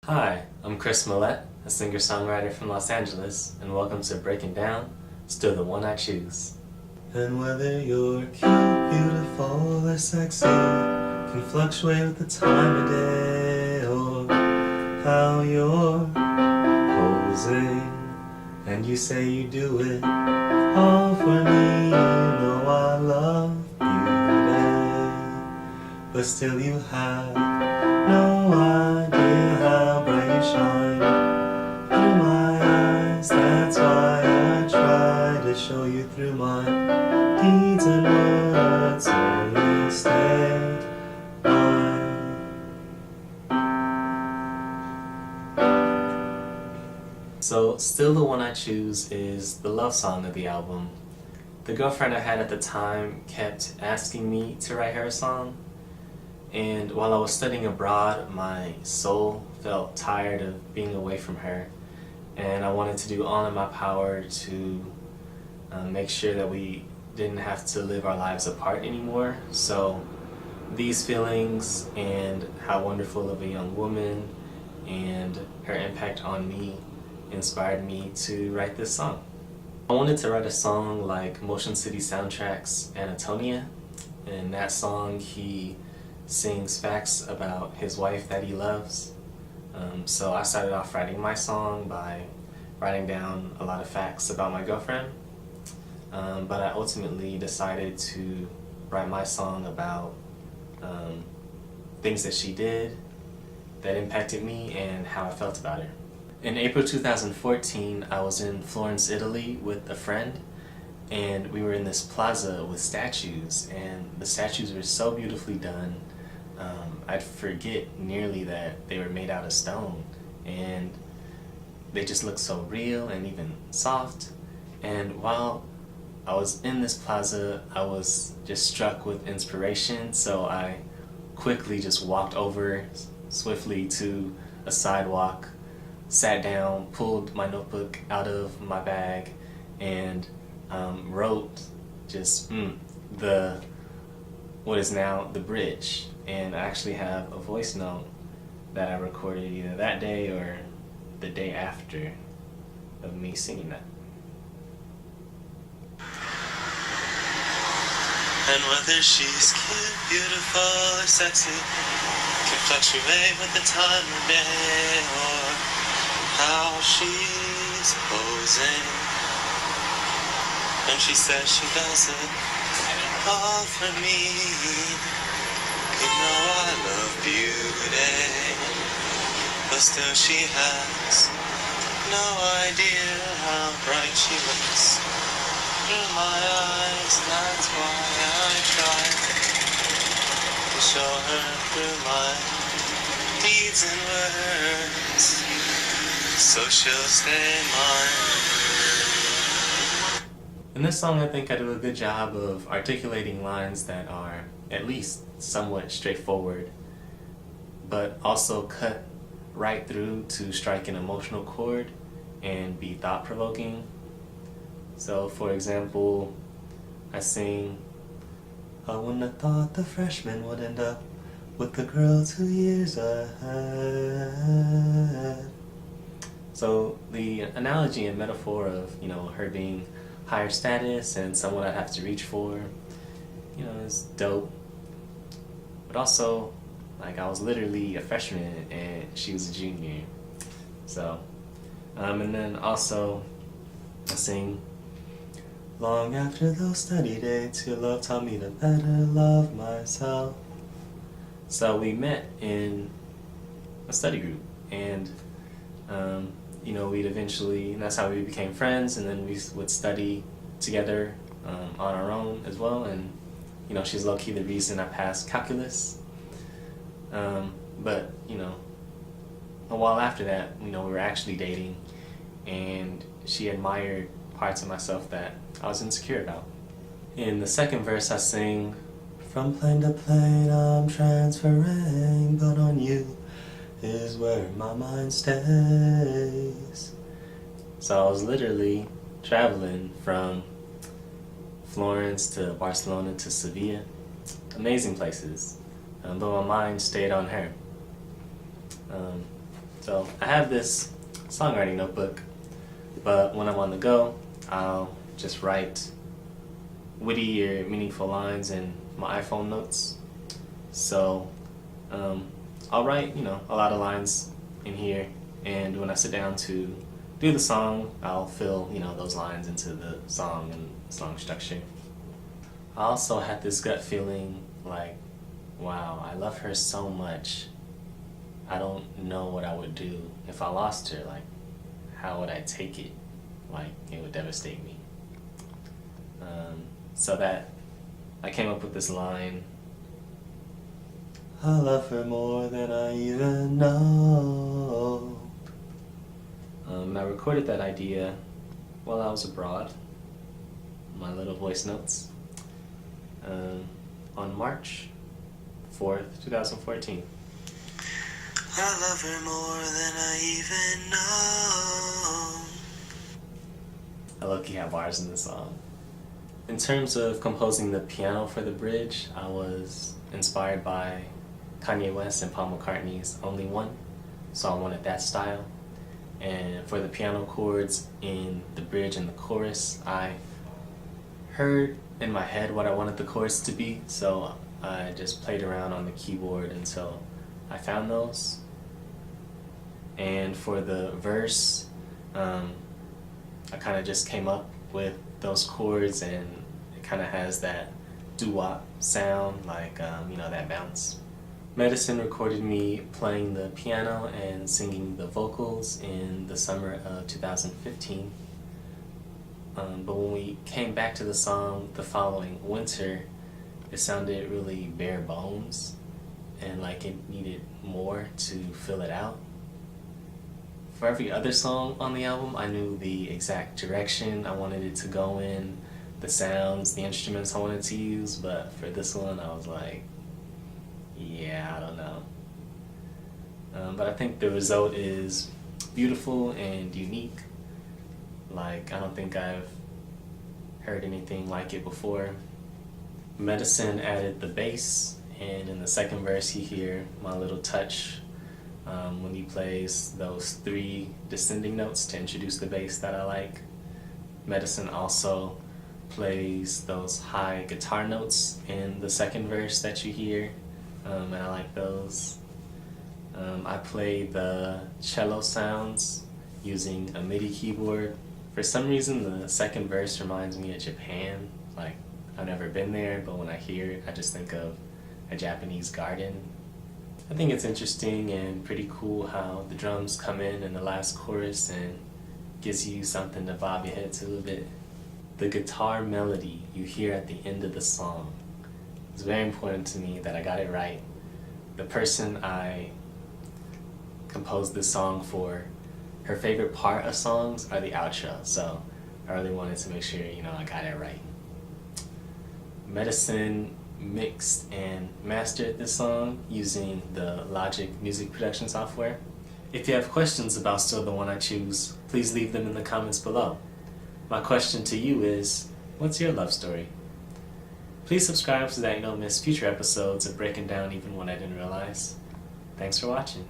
Hi, I'm Mallett, a singer-songwriter from Los Angeles, and welcome to Breaking Down, Still the One I Choose. And whether you're cute, beautiful, or sexy can fluctuate with the time of day or how you're posing. And you say you do it all for me, you know I love beauty, but still you have no idea how bright you shine through my eyes. That's why I try to show you through my deeds and words, so you'll stay mine. So Still the One I Choose is the love song of the album. The girlfriend I had at the time kept asking me to write her a song, and while I was studying abroad, my soul felt tired of being away from her, and I wanted to do all in my power to make sure that we didn't have to live our lives apart anymore. So these feelings and how wonderful of a young woman and her impact on me inspired me to write this song. I wanted to write a song like Motion City Soundtrack's Anatonia. In that song, he sings facts about his wife that he loves. So I started off writing my song by writing down a lot of facts about my girlfriend. But I ultimately decided to write my song about things that she did that impacted me and how I felt about her. In April 2014, I was in Florence, Italy with a friend, and we were in this plaza with statues, and the statues were so beautifully done. I'd forget nearly that they were made out of stone, and they just looked so real and even soft. And while I was in this plaza, I was just struck with inspiration, so I quickly just walked over swiftly to a sidewalk, sat down, pulled my notebook out of my bag, and wrote just what is now the bridge. And I actually have a voice note that I recorded either that day or the day after of me singing that. And whether she's cute, beautiful, or sexy can fluctuate with the time of day or how she's posing. And she says she does it all for me. You know I love beauty, but still she has no idea how bright she looks through my eyes. That's why I try to show her through my deeds and words, so she'll stay mine. In this song, I think I do a good job of articulating lines that are at least somewhat straightforward, but also cut right through to strike an emotional chord and be thought-provoking. So, for example, I sing, I wouldn't have thought the freshman would end up with the girl 2 years ahead. So the analogy and metaphor of, her being higher status and someone I'd have to reach for, is dope. But also, I was literally a freshman and she was a junior. So, and then also I sing, long after those study dates, your love taught me to better love myself. So we met in a study group, and we'd eventually, and that's how we became friends, and then we would study together on our own as well, and she's low-key the reason I passed calculus. But a while after that, we were actually dating, and she admired parts of myself that I was insecure about. In the second verse, I sing, from plane to plane I'm transferring, but on you is where my mind stays. So I was literally traveling from Florence to Barcelona to Sevilla. Amazing places, but my mind stayed on her. So I have this songwriting notebook, but when I'm on the go, I'll just write witty or meaningful lines in my iPhone notes. So I'll write, a lot of lines in here, and when I sit down to do the song, I'll fill, those lines into the song and song structure. I also had this gut feeling like, wow, I love her so much. I don't know what I would do if I lost her. Like, how would I take it? Like, it would devastate me. So that I came up with this line. I love her more than I even know. And I recorded that idea while I was abroad, my little voice notes, on March 4th, 2014. I love her more than I even know. I low-key have bars in the song. In terms of composing the piano for the bridge, I was inspired by Kanye West and Paul McCartney's Only One, so I wanted that style. And for the piano chords in the bridge and the chorus, I heard in my head what I wanted the chorus to be, so I just played around on the keyboard until I found those. And for the verse, I kind of just came up with those chords, and it kind of has that doo-wop sound, like, that bounce. Medicine recorded me playing the piano and singing the vocals in the summer of 2015. But when we came back to the song the following winter, it sounded really bare bones and like it needed more to fill it out. For every other song on the album, I knew the exact direction I wanted it to go in, the sounds, the instruments I wanted to use, but for this one I was like, yeah, I don't know. But I think the result is beautiful and unique. Like, I don't think I've heard anything like it before. Medicine added the bass, and in the second verse you hear my little touch when he plays those 3 descending notes to introduce the bass that I like. Medicine also plays those high guitar notes in the second verse that you hear, and I like those. I play the cello sounds using a MIDI keyboard. For some reason, the second verse reminds me of Japan. Like, I've never been there, but when I hear it, I just think of a Japanese garden. I think it's interesting and pretty cool how the drums come in the last chorus and gives you something to bob your head to a little bit. The guitar melody you hear at the end of the song is very important to me that I got it right. The person I composed this song for, her favorite part of songs are the outro, so I really wanted to make sure, I got it right. Medicine mixed and mastered this song using the Logic music production software. If you have questions about Still the One I Choose, please leave them in the comments below. My question to you is, what's your love story? Please subscribe so that you don't miss future episodes of breaking down even what I didn't realize. Thanks for watching.